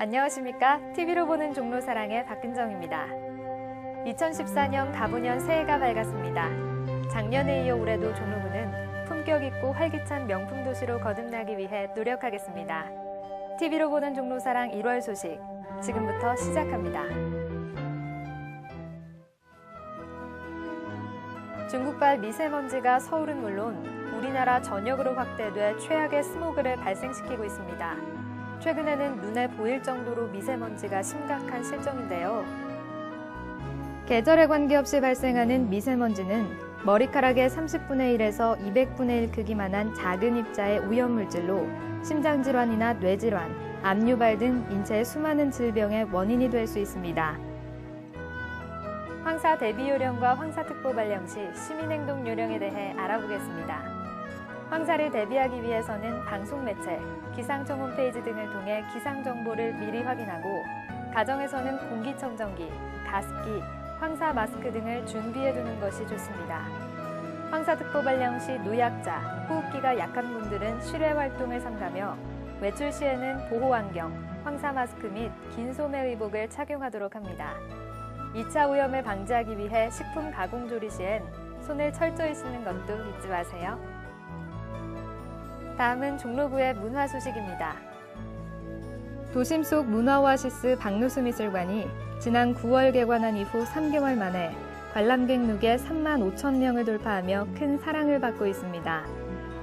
안녕하십니까? TV로 보는 종로 사랑의 박근정입니다. 2014년 가보년 새해가 밝았습니다. 작년에 이어 올해도 종로구는 품격 있고 활기찬 명품 도시로 거듭나기 위해 노력하겠습니다. TV로 보는 종로 사랑 1월 소식, 지금부터 시작합니다. 중국발 미세먼지가 서울은 물론 우리나라 전역으로 확대돼 최악의 스모그를 발생시키고 있습니다. 최근에는 눈에 보일 정도로 미세먼지가 심각한 실정인데요. 계절에 관계없이 발생하는 미세먼지는 머리카락의 30분의 1에서 200분의 1 크기만한 작은 입자의 오염물질로 심장질환이나 뇌질환, 압류발 등 인체의 수많은 질병의 원인이 될 수 있습니다. 황사 대비 요령과 황사특보 발령 시 시민행동 요령에 대해 알아보겠습니다. 황사를 대비하기 위해서는 방송 매체, 기상청 홈페이지 등을 통해 기상 정보를 미리 확인하고 가정에서는 공기청정기, 가습기, 황사 마스크 등을 준비해 두는 것이 좋습니다. 황사특보 발령 시 노약자, 호흡기가 약한 분들은 실외 활동을 삼가며 외출 시에는 보호안경, 황사마스크 및 긴 소매 의복을 착용하도록 합니다. 2차 오염을 방지하기 위해 식품 가공 조리 시엔 손을 철저히 씻는 것도 잊지 마세요. 다음은 종로구의 문화 소식입니다. 도심 속 문화오아시스 박누수 미술관이 지난 9월 개관한 이후 3개월 만에 관람객 누계 3만 5천 명을 돌파하며 큰 사랑을 받고 있습니다.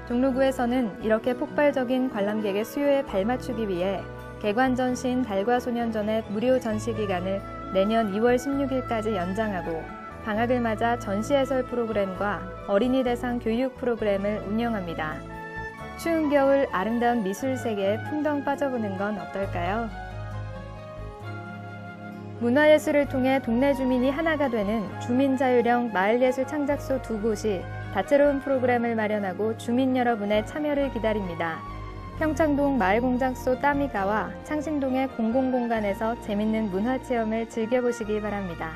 종로구에서는 이렇게 폭발적인 관람객의 수요에 발맞추기 위해 개관 전시인 달과 소년전의 무료 전시 기간을 내년 2월 16일까지 연장하고 방학을 맞아 전시 해설 프로그램과 어린이 대상 교육 프로그램을 운영합니다. 추운 겨울 아름다운 미술 세계에 풍덩 빠져보는 건 어떨까요? 문화예술을 통해 동네 주민이 하나가 되는 주민자율형 마을예술 창작소 2곳이 다채로운 프로그램을 마련하고 주민 여러분의 참여를 기다립니다. 평창동 마을공작소 따미가와 창신동의 공공공간에서 재밌는 문화체험을 즐겨보시기 바랍니다.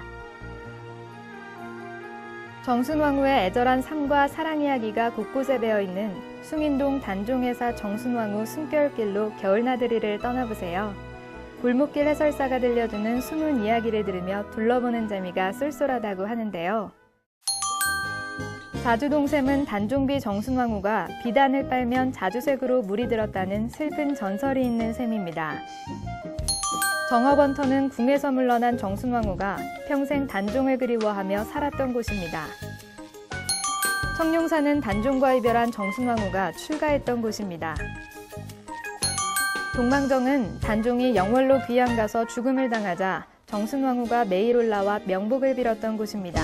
정순왕후의 애절한 삶과 사랑 이야기가 곳곳에 배어있는 숭인동 단종회사 정순왕후 숨결길로 겨울나들이를 떠나보세요. 골목길 해설사가 들려주는 숨은 이야기를 들으며 둘러보는 재미가 쏠쏠하다고 하는데요. 자주동샘은 단종비 정순왕후가 비단을 빨면 자주색으로 물이 들었다는 슬픈 전설이 있는 샘입니다. 정업원터는 궁에서 물러난 정순왕후가 평생 단종을 그리워하며 살았던 곳입니다. 청룡산은 단종과 이별한 정순왕후가 출가했던 곳입니다. 동망정은 단종이 영월로 귀양 가서 죽음을 당하자 정순왕후가 매일 올라와 명복을 빌었던 곳입니다.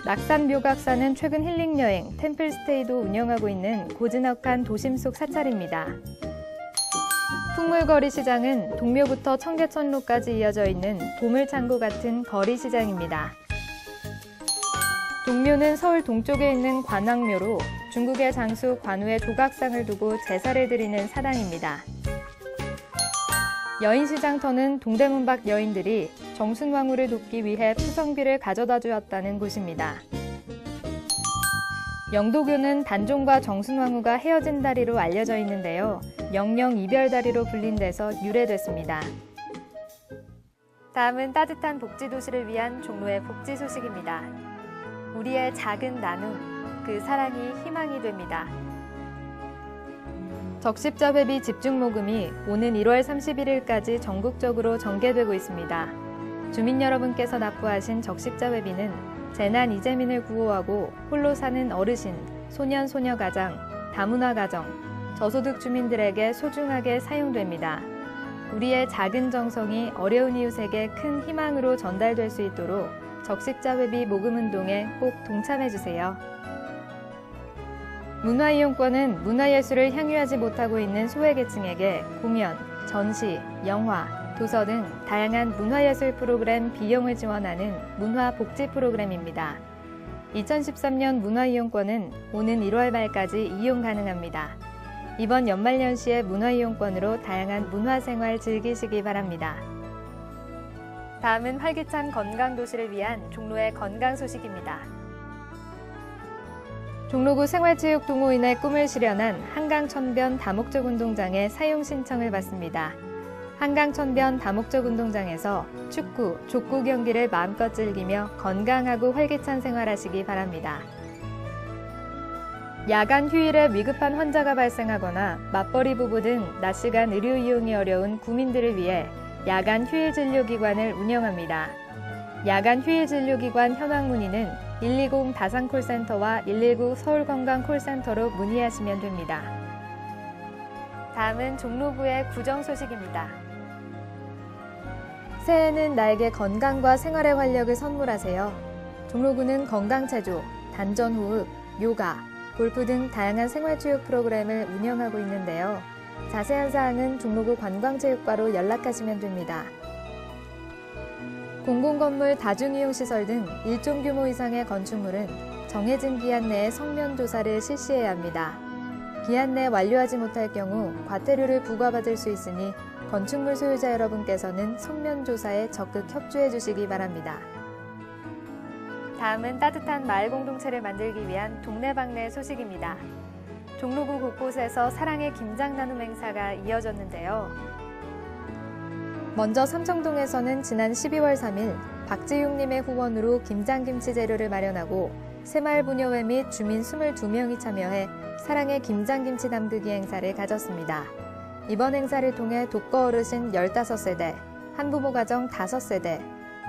낙산묘각사는 최근 힐링여행 템플스테이도 운영하고 있는 고즈넉한 도심 속 사찰입니다. 풍물거리 시장은 동묘부터 청계천로까지 이어져 있는 보물창고 같은 거리시장입니다. 동묘는 서울 동쪽에 있는 관악묘로 중국의 장수 관우의 조각상을 두고 제사를 드리는 사당입니다. 여인시장터는 동대문 밖 여인들이 정순왕후를 돕기 위해 푸성비를 가져다 주었다는 곳입니다. 영도교는 단종과 정순왕후가 헤어진 다리로 알려져 있는데요. 영영 이별다리로 불린 데서 유래됐습니다. 다음은 따뜻한 복지도시를 위한 종로의 복지 소식입니다. 우리의 작은 나눔, 그 사랑이 희망이 됩니다. 적십자회비 집중모금이 오는 1월 31일까지 전국적으로 전개되고 있습니다. 주민 여러분께서 납부하신 적십자회비는 재난 이재민을 구호하고 홀로 사는 어르신, 소년, 소녀가장, 다문화 가정, 저소득 주민들에게 소중하게 사용됩니다. 우리의 작은 정성이 어려운 이웃에게 큰 희망으로 전달될 수 있도록 적십자회비 모금운동에 꼭 동참해주세요. 문화이용권은 문화예술을 향유하지 못하고 있는 소외계층에게 공연, 전시, 영화, 도서 등 다양한 문화예술 프로그램 비용을 지원하는 문화복지 프로그램입니다. 2013년 문화이용권은 오는 1월 말까지 이용 가능합니다. 이번 연말연시에 문화이용권으로 다양한 문화생활 즐기시기 바랍니다. 다음은 활기찬 건강도시를 위한 종로의 건강 소식입니다. 종로구 생활체육 동호인의 꿈을 실현한 한강천변 다목적 운동장의 사용 신청을 받습니다. 한강천변 다목적 운동장에서 축구, 족구 경기를 마음껏 즐기며 건강하고 활기찬 생활하시기 바랍니다. 야간 휴일에 위급한 환자가 발생하거나 맞벌이 부부 등 낮 시간 의료 이용이 어려운 구민들을 위해 야간 휴일 진료기관을 운영합니다. 야간 휴일 진료기관 현황 문의는 120 다산콜센터와 119 서울건강콜센터로 문의하시면 됩니다. 다음은 종로구의 구정 소식입니다. 새해에는 나에게 건강과 생활의 활력을 선물하세요. 종로구는 건강체조, 단전호흡, 요가, 골프 등 다양한 생활체육 프로그램을 운영하고 있는데요. 자세한 사항은 종로구 관광체육과로 연락하시면 됩니다. 공공건물, 다중이용시설 등 일정 규모 이상의 건축물은 정해진 기한 내에 성면 조사를 실시해야 합니다. 기한 내 완료하지 못할 경우 과태료를 부과받을 수 있으니 건축물 소유자 여러분께서는 성면 조사에 적극 협조해 주시기 바랍니다. 다음은 따뜻한 마을 공동체를 만들기 위한 동네방네 소식입니다. 종로구 곳곳에서 사랑의 김장 나눔 행사가 이어졌는데요. 먼저 삼청동에서는 지난 12월 3일 박지용님의 후원으로 김장김치 재료를 마련하고 새마을 부녀회 및 주민 22명이 참여해 사랑의 김장김치 담그기 행사를 가졌습니다. 이번 행사를 통해 독거 어르신 15세대, 한부모 가정 5세대,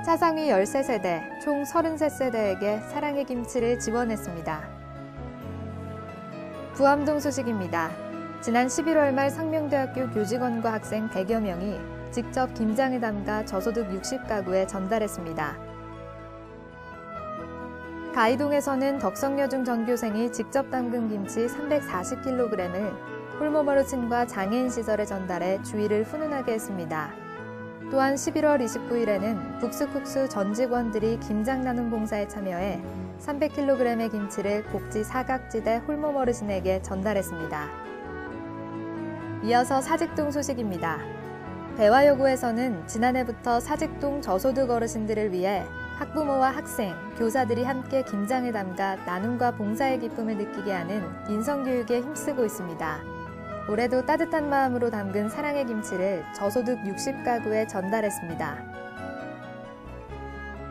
차상위 13세대, 총 33세대에게 사랑의 김치를 지원했습니다. 부암동 소식입니다. 지난 11월 말 상명대학교 교직원과 학생 100여 명이 직접 김장을 담가 저소득 60가구에 전달했습니다. 가이동에서는 덕성여중 전교생이 직접 담근 김치 340kg을 홀몸 어르신과 장애인 시설에 전달해 주위를 훈훈하게 했습니다. 또한 11월 29일에는 북스쿡스 전 직원들이 김장 나눔 봉사에 참여해 300kg의 김치를 곡지 사각지대 홀몸 어르신에게 전달했습니다. 이어서 사직동 소식입니다. 배화여고에서는 지난해부터 사직동 저소득 어르신들을 위해 학부모와 학생, 교사들이 함께 김장을 담가 나눔과 봉사의 기쁨을 느끼게 하는 인성교육에 힘쓰고 있습니다. 올해도 따뜻한 마음으로 담근 사랑의 김치를 저소득 60가구에 전달했습니다.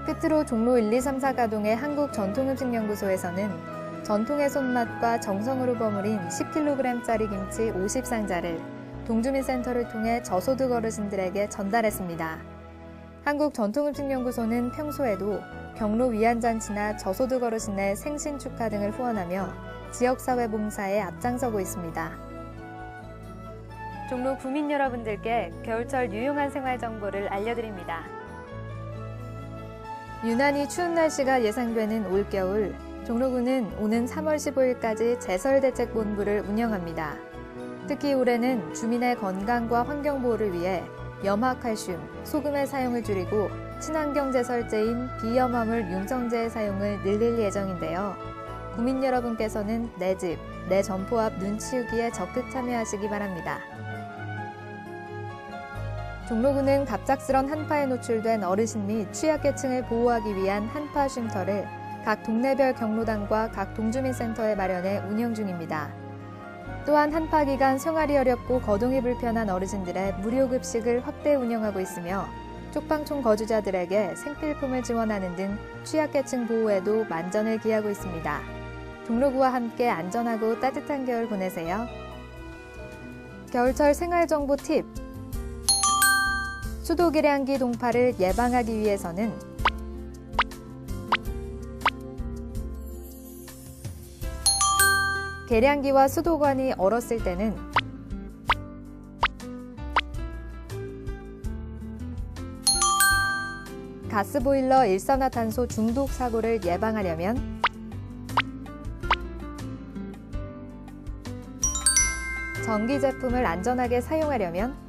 끝으로 종로 1, 2, 3, 4가동의 한국전통음식연구소에서는 전통의 손맛과 정성으로 버무린 10kg짜리 김치 50상자를 동주민센터를 통해 저소득 어르신들에게 전달했습니다. 한국전통음식연구소는 평소에도 경로 위안잔치나 저소득 어르신의 생신 축하 등을 후원하며 지역사회 봉사에 앞장서고 있습니다. 종로 구민 여러분들께 겨울철 유용한 생활 정보를 알려드립니다. 유난히 추운 날씨가 예상되는 올겨울, 종로구는 오는 3월 15일까지 제설대책본부를 운영합니다. 특히 올해는 주민의 건강과 환경보호를 위해 염화칼슘, 소금의 사용을 줄이고 친환경 제설제인 비염화물 융성제의 사용을 늘릴 예정인데요. 구민 여러분께서는 내 집, 내 점포 앞 눈치우기에 적극 참여하시기 바랍니다. 종로구는 갑작스런 한파에 노출된 어르신 및 취약계층을 보호하기 위한 한파 쉼터를 각 동네별 경로당과 각 동주민센터에 마련해 운영 중입니다. 또한 한파 기간 생활이 어렵고 거동이 불편한 어르신들의 무료 급식을 확대 운영하고 있으며 쪽방촌 거주자들에게 생필품을 지원하는 등 취약계층 보호에도 만전을 기하고 있습니다. 종로구와 함께 안전하고 따뜻한 겨울 보내세요. 겨울철 생활정보 팁! 수도계량기 동파를 예방하기 위해서는 계량기와 수도관이 얼었을 때는 가스보일러 일산화탄소 중독 사고를 예방하려면 전기 제품을 안전하게 사용하려면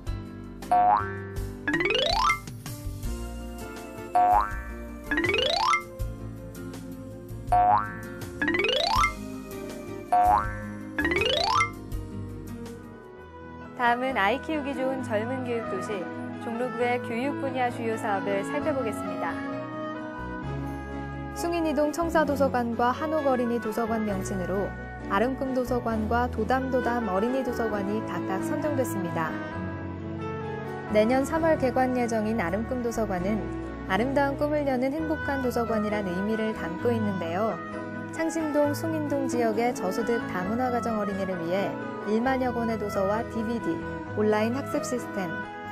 다음은 아이 키우기 좋은 젊은 교육도시 종로구의 교육 분야 주요 사업을 살펴보겠습니다. 숭인이동 청사도서관과 한옥어린이 도서관 명칭으로 아름꿈 도서관과 도담도담 어린이 도서관이 각각 선정됐습니다. 내년 3월 개관 예정인 아름꿈 도서관은 아름다운 꿈을 여는 행복한 도서관이란 의미를 담고 있는데요. 창신동, 숭인동 지역의 저소득 다문화 가정 어린이를 위해 1만여 권의 도서와 DVD, 온라인 학습 시스템,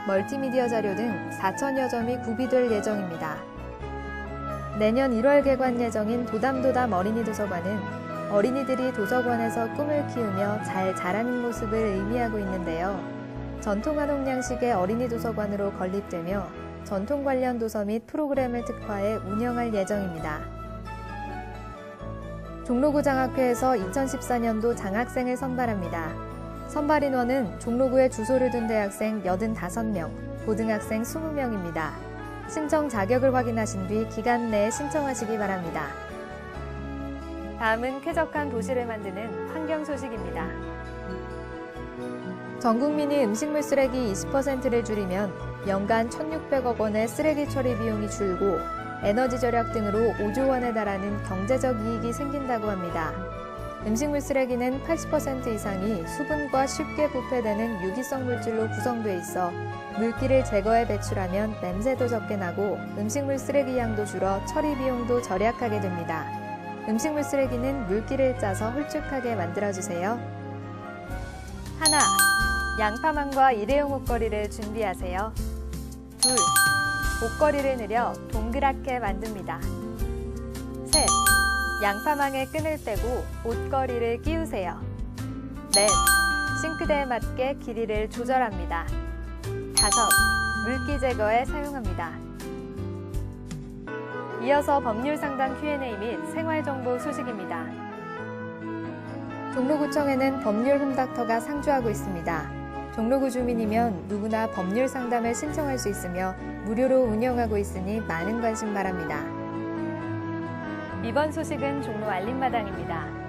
멀티미디어 자료 등 4천여 점이 구비될 예정입니다. 내년 1월 개관 예정인 도담도담 어린이 도서관은 어린이들이 도서관에서 꿈을 키우며 잘 자라는 모습을 의미하고 있는데요. 전통 한옥 양식의 어린이 도서관으로 건립되며 전통 관련 도서 및 프로그램을 특화해 운영할 예정입니다. 종로구 장학회에서 2014년도 장학생을 선발합니다. 선발 인원은 종로구에 주소를 둔 대학생 85명, 고등학생 20명입니다. 신청 자격을 확인하신 뒤 기간 내에 신청하시기 바랍니다. 다음은 쾌적한 도시를 만드는 환경 소식입니다. 전 국민이 음식물 쓰레기 20%를 줄이면 연간 1,600억 원의 쓰레기 처리 비용이 줄고 에너지 절약 등으로 5조 원에 달하는 경제적 이익이 생긴다고 합니다. 음식물 쓰레기는 80% 이상이 수분과 쉽게 부패되는 유기성 물질로 구성돼 있어 물기를 제거해 배출하면 냄새도 적게 나고 음식물 쓰레기 양도 줄어 처리 비용도 절약하게 됩니다. 음식물 쓰레기는 물기를 짜서 홀쭉하게 만들어주세요. 하나, 양파망과 일회용 옷걸이를 준비하세요. 둘, 옷걸이를 늘려 동그랗게 만듭니다. 셋, 양파망의 끈을 빼고 옷걸이를 끼우세요. 넷, 싱크대에 맞게 길이를 조절합니다. 다섯, 물기 제거에 사용합니다. 이어서 법률 상담 Q&A 및 생활정보 소식입니다. 종로구청에는 법률 홈닥터가 상주하고 있습니다. 종로구 주민이면 누구나 법률 상담을 신청할 수 있으며 무료로 운영하고 있으니 많은 관심 바랍니다. 이번 소식은 종로 알림마당입니다.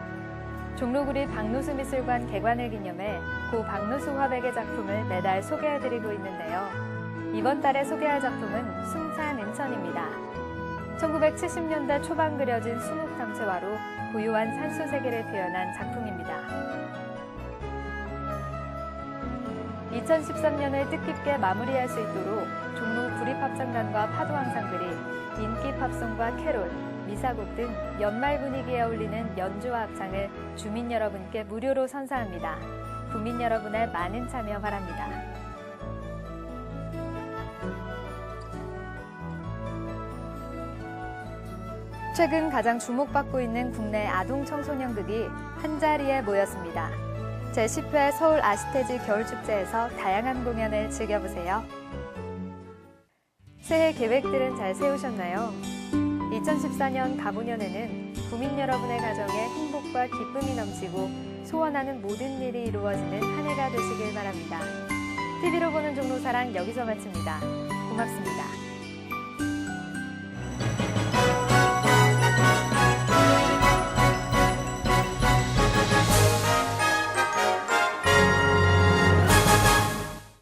종로구리 박노수 미술관 개관을 기념해 고 박노수 화백의 작품을 매달 소개해드리고 있는데요. 이번 달에 소개할 작품은 숭산 은천입니다. 1970년대 초반 그려진 수묵담채화로 고요한 산수 세계를 표현한 작품입니다. 2013년을 뜻깊게 마무리할 수 있도록 종로 구리팝창단과 파도황상들이 인기 팝송과 캐롤, 미사곡 등 연말 분위기에 어울리는 연주와 합창을 주민 여러분께 무료로 선사합니다. 국민 여러분의 많은 참여 바랍니다. 최근 가장 주목받고 있는 국내 아동 청소년극이 한자리에 모였습니다. 제10회 서울 아시태지 겨울축제에서 다양한 공연을 즐겨보세요. 새해 계획들은 잘 세우셨나요? 2014년 가보년에는 국민 여러분의 가정에 행복과 기쁨이 넘치고 소원하는 모든 일이 이루어지는 한 해가 되시길 바랍니다. TV로 보는 종로사랑 여기서 마칩니다. 고맙습니다.